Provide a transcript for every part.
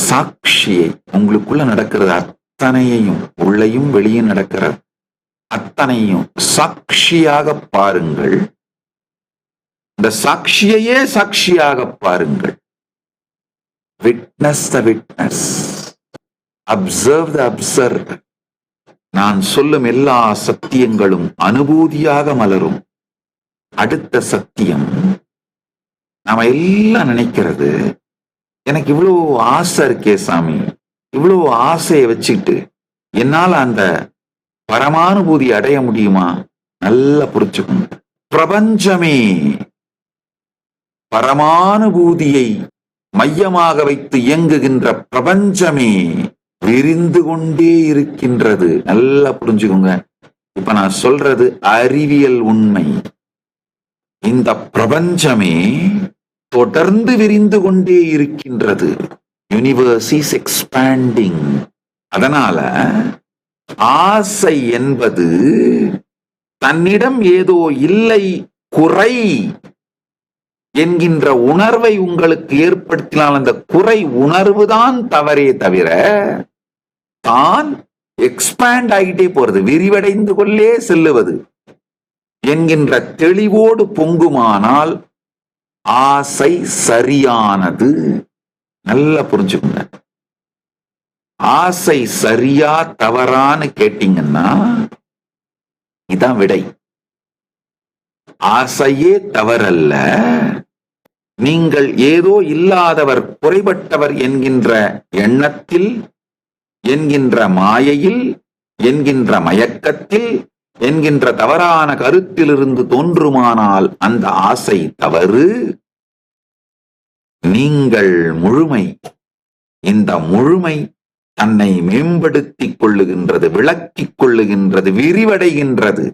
சாட்சியை, உங்களுக்குள்ள நடக்கிறது அத்தனையையும், உள்ளேயும் வெளியே நடக்கிற அத்தனையும் சாட்சியாக பாருங்கள். இந்த சாட்சியையே சாட்சியாக பாருங்கள். Witness the witness, observe the observer. நான் சொல்லும் எல்லா சத்தியங்களும் அனுபூதியாக மலரும். அடுத்த சத்தியம், நாம எல்லாம் நினைக்கிறது, எனக்கு இவ்வளவு ஆசை இருக்கே சாமி, இவ்வளவு ஆசையை வச்சுக்கிட்டு என்னால அந்த பரமானுபூதி அடைய முடியுமா? நல்லா புரிச்சுக்கணும். பிரபஞ்சமே பரமானுபூதியை மையமாக வைத்து இயங்குகின்ற பிரபஞ்சமே விரிந்து கொண்டே இருக்கின்றது. நல்லா புரிஞ்சுக்கோங்க. இப்ப நான் சொல்றது அறிவியல் உண்மை. இந்த பிரபஞ்சமே தொடர்ந்து விரிந்து கொண்டே இருக்கின்றது. Universe is expanding. அதனால ஆசை என்பது தன்னிடம் ஏதோ இல்லை, குறை என்கின்ற உணர்வை உங்களுக்கு ஏற்படுத்தினால் அந்த குறை உணர்வுதான் தவறே தவிர தான் எக்ஸ்பாண்ட் ஆகிட்டே போறது, விரிவடைந்து கொள்ளே செல்லுவது என்கின்ற தெளிவோடு பொங்குமானால் ஆசை சரியானது. நல்லா புரிஞ்சுக்கோங்க. ஆசை சரியா தவறான்னு கேட்டீங்கன்னா இதான் விடை. ஆசையே தவறல்ல. நீங்கள் ஏதோ இல்லாதவர், குறைபட்டவர் என்கின்ற எண்ணத்தில், என்கின்ற மாயையில், என்கின்ற மயக்கத்தில், என்கின்ற தவறான கருத்திலிருந்து தோன்றுமானால் அந்த ஆசை தவறு. நீங்கள் முழுமை. இந்த முழுமை தன்னை மேம்படுத்திக் கொள்ளுகின்றது, விளக்கிக் கொள்ளுகின்றது, விரிவடைகின்றது,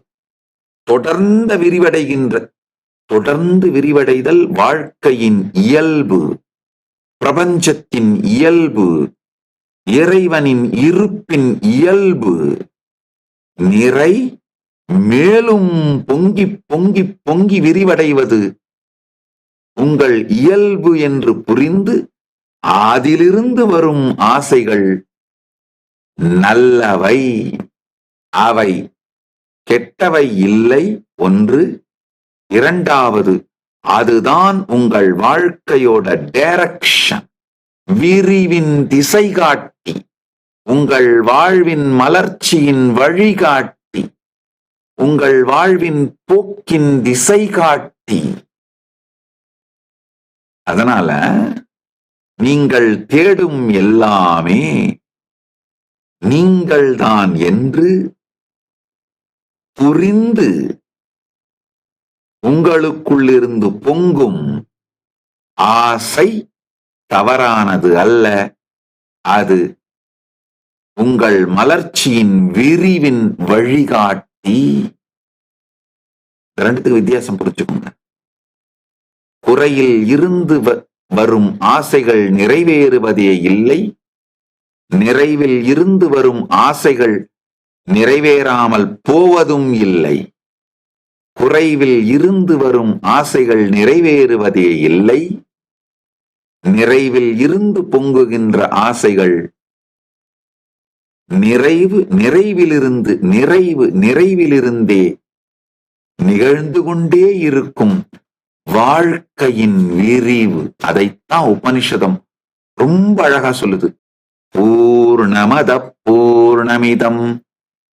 தொடர்ந்து விரிவடைதல் வாழ்க்கையின் இயல்பு, பிரபஞ்சத்தின் இயல்பு, இறைவனின் இருப்பின் இயல்பு. நிறை மேலும் பொங்கி பொங்கி பொங்கி விரிவடைவது உங்கள் இயல்பு என்று புரிந்து அதிலிருந்து வரும் ஆசைகள் நல்லவை, அவை கெட்டவை இல்லை. ஒன்று. இரண்டாவது, அதுதான் உங்கள் வாழ்க்கையோட டைரக்ஷன், விரிவின் திசை காட்டி, உங்கள் வாழ்வின் மலர்ச்சியின் வழிகாட்டி, உங்கள் வாழ்வின் போக்கின் திசை காட்டி. அதனால நீங்கள் தேடும் எல்லாமே நீங்கள்தான் என்று புரிந்து உங்களுக்குள்ளிருந்து பொங்கும் ஆசை தவறானது அல்ல. அது உங்கள் மலர்ச்சியின் விரிவின் வழிகாட்டி. ரெண்டுத்துக்கு வித்தியாசம் புரிச்சுக்கோங்க. குறையில் இருந்து வரும் ஆசைகள் நிறைவேறுவதே இல்லை. நிறைவில் இருந்து வரும் ஆசைகள் நிறைவேறாமல் போவதும் இல்லை. குறைவில் இருந்து வரும் ஆசைகள் நிறைவேறுவதே இல்லை. நிறைவில் இருந்து பொங்குகின்ற ஆசைகள் நிறைவிலிருந்தே நிகழ்ந்து கொண்டே இருக்கும் வாழ்க்கையின் விரிவு. அதைத்தான் உபனிஷதம் ரொம்ப அழகா சொல்லுது. பூர்ணமத பூர்ணமிதம்.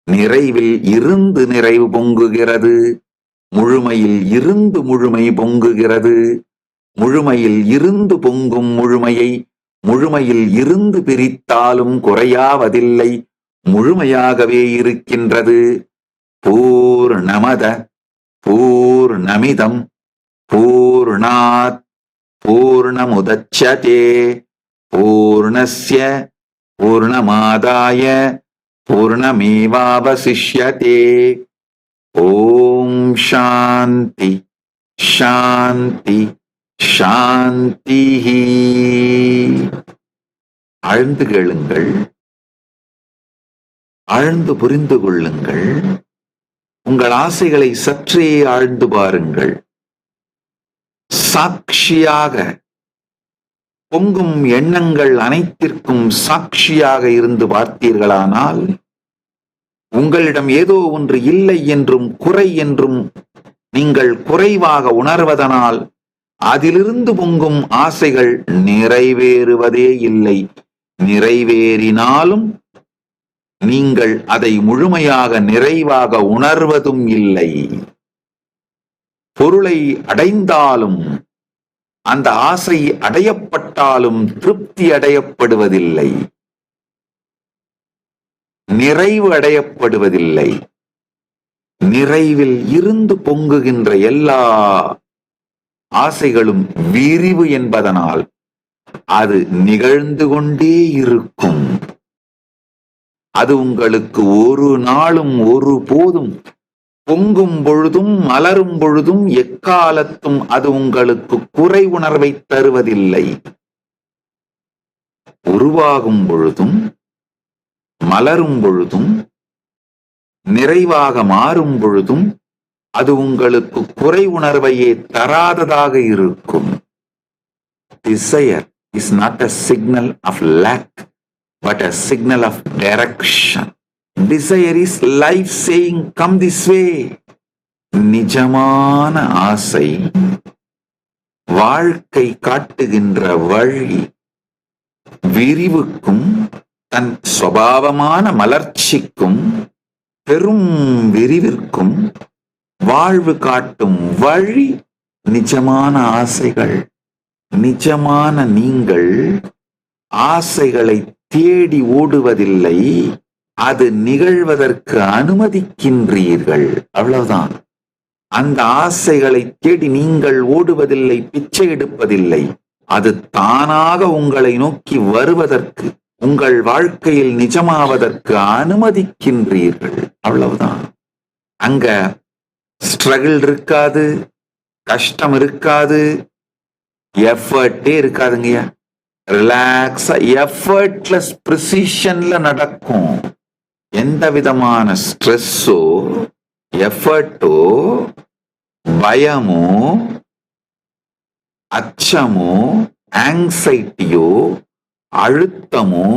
நிறைவில் இருந்து நிறைவு பொங்குகிறது, முழுமையில் இருந்து முழுமை பொங்குகிறது. முழுமையில் இருந்து பொங்கும் முழுமையை முழுமையில் இருந்து பிரித்தாலும் குறையாவதில்லை, முழுமையாகவே இருக்கின்றது. பூர்ணமத பூர்ணமிதம் பூர்ணாத் பூர்ணமுதச்யதே பூர்ணஸ்ய பூர்ணமாதாய பூர்ணமேவாவசிஷ்யதே. ஓம் சாந்தி சாந்தி சாந்தி. ஆழ்ந்து கேளுங்கள், ஆழ்ந்து புரிந்து கொள்ளுங்கள். உங்கள் ஆசைகளை சற்றே ஆழ்ந்து பாருங்கள். சாட்சியாக பொங்கும் எண்ணங்கள் அனைத்திற்கும் சாட்சியாக இருந்து பார்த்தீர்களானால் உங்களிடம் ஏதோ ஒன்று இல்லை என்றும் குறை என்றும் நீங்கள் குறைவாக உணர்வதனால் அதிலிருந்து பொங்கும் ஆசைகள் நிறைவேறுவதே இல்லை. நிறைவேறினாலும் நீங்கள் அதை முழுமையாக நிறைவாக உணர்வதும் இல்லை. பொருளை அடைந்தாலும் அந்த ஆசை அடையப்பட்டாலும் திருப்தி அடையப்படுவதில்லை, நிறைவு அடையப்படுவதில்லை. நிறைவில் இருந்து பொங்குகின்ற எல்லா ஆசைகளும் விரிவு என்பதனால் அது நிகழ்ந்து கொண்டே இருக்கும். அது உங்களுக்கு ஒரு நாளும் ஒரு போதும் பொங்கும் பொழுதும் மலரும் பொழுதும் எக்காலத்தும் அது உங்களுக்கு குறை உணர்வை தருவதில்லை. உருவாகும் பொழுதும் மலரும் பொழுதும் நிறைவாக மாறும் பொழுதும் அது உங்களுக்கு குறை உணர்வையே தராததாக இருக்கும். Desire is not a signal of lack, but a signal of direction. Desire is life saying, come this way. நிஜமான ஆசை வாழ்க்கை காட்டுகின்ற வழி விரிவுக்கும் தன் சுபாவமான மலர்ச்சிக்கும் பெரும் விரிவிற்கும் வாழ்வு காட்டும் வழி நிஜமான ஆசைகள். நிஜமான நீங்கள் ஆசைகளை தேடி ஓடுவதில்லை, அது நிகழ்வதற்கு அனுமதிக்கின்றீர்கள். அவ்வளவுதான். அந்த ஆசைகளை தேடி நீங்கள் ஓடுவதில்லை, பிச்சை எடுப்பதில்லை. அது தானாக உங்களை நோக்கி வருவதற்கு, உங்கள் வாழ்க்கையில் நிஜமாவதற்கு அனுமதிக்கின்றீர்கள். அவ்வளவுதான். அங்க ஸ்ட்ரகிள் இருக்காது, கஷ்டம் இருக்காது, எஃபர்ட்டே இருக்காதுங்கய்யா. ரிலாக்ஸா எஃபர்ட்லெஸ் ப்ரிசிஷன்ல நடக்கும். எந்த விதமான ஸ்ட்ரெஸ்ஸோ எஃபர்ட்டோ பயமோ அச்சமோ ஆங்ஸைட்டியோ அழுத்தமோ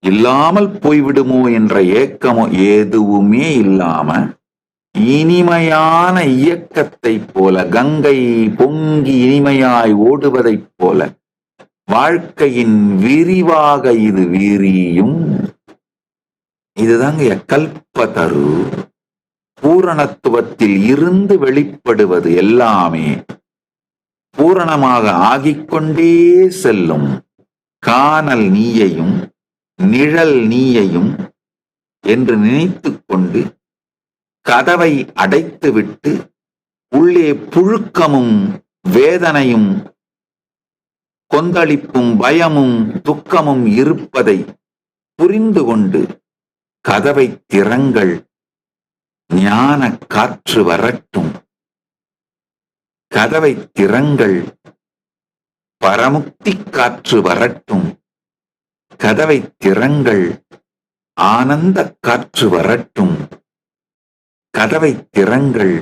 இல்லாமல் போய்விடுமோ என்ற ஏக்கமோ எதுவுமே இல்லாம இனிமையான இயக்கத்தை போல, கங்கை பொங்கி இனிமையாய் ஓடுவதைப் போல வாழ்க்கையின் விரிவாக இது விரியும். இதுதாங்க கல்பதரு. பூரணத்துவத்தில் இருந்து வெளிப்படுவது எல்லாமே பூரணமாக ஆகிக்கொண்டே செல்லும். காணல் நீயையும் நிழல் நீயையும் என்று நினைத்துக் கொண்டு கதவை அடைத்துவிட்டு உள்ளே புழுக்கமும் வேதனையும் கொந்தளிப்பும் பயமும் துக்கமும் இருப்பதை புரிந்து கொண்டு கதவை திறங்கள். ஞான காற்று வரட்டும். கதவை திறங்கள். பரமுக்தி காற்று வரட்டும். கதவை திறங்கள். ஆனந்த காற்று வரட்டும். கதவை திறங்கள்.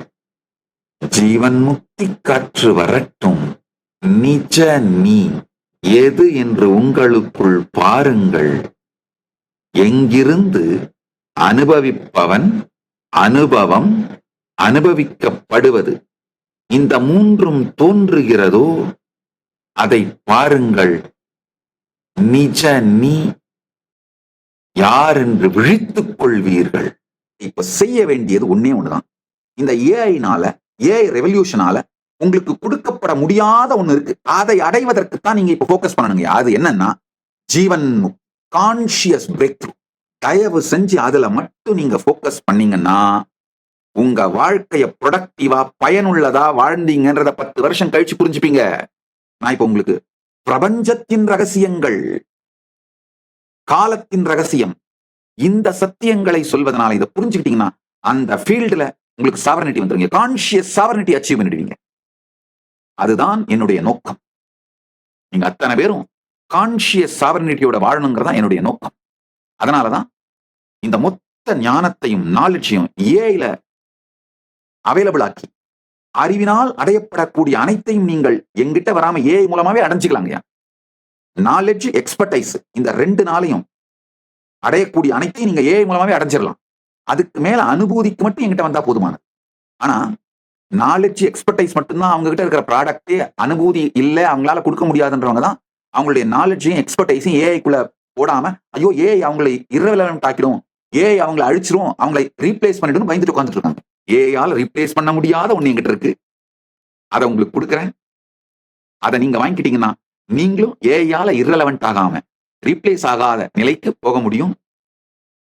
ஜீவன் முக்தி காற்று வரட்டும். நிஜ நீ எது என்று உங்களுக்குள் பாருங்கள். எங்கிருந்து அனுபவிப்பவன், அனுபவம், அனுபவிக்கப்படுவது இந்த மூன்றும் தோன்றுகிறதோ அதை பாருங்கள். நிஜ நீ யார் என்று விழித்துக் கொள்வீர்கள். இப்ப செய்ய வேண்டியது ஒன்னே ஒண்ணுதான். இந்த ஏஐனால, ஏஐ ரெவல்யூஷனால உங்களுக்கு கொடுக்கப்பட முடியாத ஒண்ணு இருக்கு. அதை அடைவதற்குத்தான் நீங்க இப்ப போக்கஸ் பண்ணணுங்க. அது என்னன்னா ஜீவன் கான்சியஸ் பிரேக் த்ரூ. தயவு செஞ்சு அதுல மட்டும் நீங்க போக்கஸ் பண்ணீங்கன்னா உங்க வாழ்க்கைய ப்ரொடக்டிவா பயனுள்ளதா வாழ்ந்தீங்கன்றத 10 வருஷம் கழிச்சு புரிஞ்சுப்பீங்க. நான் இப்ப உங்களுக்கு பிரபஞ்சத்தின் ரகசியங்கள், காலத்தின் ரகசியம், இந்த சத்தியங்களை சொல்வதனால இதை புரிஞ்சுக்கிட்டீங்கன்னா அந்த ஃபீல்டுல உங்களுக்கு சாவரனிட்டி வந்துருங்க. கான்சியஸ் சாவரனிட்டி அச்சீவ் பண்ணிடுவீங்க. அதுதான் என்னுடைய நோக்கம். நீங்க அத்தனை பேரும் கான்சியஸ் சாவரனிட்டியோட வாழணுங்கிறதா என்னுடைய நோக்கம். அதனாலதான் இந்த மொத்த ஞானத்தையும் நாலேஜையும் ஏஐல அவைலபிள் ஆக்கி அறிவினால் அடையப்படக்கூடிய அனைத்தையும் நீங்கள் எங்கிட்ட வராம ஏஐ மூலமாவே அடைஞ்சுக்கலாங்க. நாலேஜ், எக்ஸ்பர்டைஸ் இந்த 2 நாளையும் அடையக்கூடிய அனைத்தையும் நீங்க ஏஐ மூலமாவே அடைஞ்சிடலாம். அதுக்கு மேல அனுபூதிக்கு மட்டும் என்கிட்ட வந்தா போதுமானது. ஆனா நாலேஜ், எக்ஸ்பர்டைஸ் மட்டும்தான் அவங்க கிட்ட இருக்கிற ப்ராடக்ட்டே. அனுபூதி இல்ல, அவங்களால குடுக்க முடியாதுன்றவங்க தான் அவங்களுடைய நாலேட்ஜையும், எக்ஸ்பர்டைஸையும் ஏஐக்குள்ள போடாம, ஐயோ! ஏஐ அவங்களை இரலவன்ட் ஆக்கிடும். ஏஐ அவங்கள அழிச்சிரும். அவங்களை ரீப்ளேஸ் பண்ணிடும்னு பயந்துட்டு உட்கார்ந்துட்டு இருக்காங்க. ஏஐயால ரீப்ளேஸ் பண்ண முடியாத ஒண்ணு என்கிட்ட இருக்கு. அத உங்களுக்கு குடுக்குறேன். அத நீங்க வாங்கிக்கிட்டீங்கன்னா, நீங்களும் ஏஐயால இரலவன்ட் ஆகாம, ரீப்ளேஸ் ஆகாத நிலைக்கு போக முடியும்.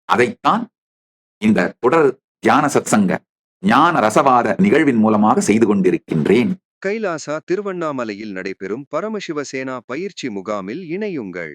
அதைத்தான் இந்த தொடர் தியான சத்சங்க ஞான ரசவாத நிகழ்வின் மூலமாக செய்து கொண்டிருக்கின்றேன். கைலாசா திருவண்ணாமலையில் நடைபெறும் பரமசிவ சேனா பயிற்சி முகாமில் இணையுங்கள்.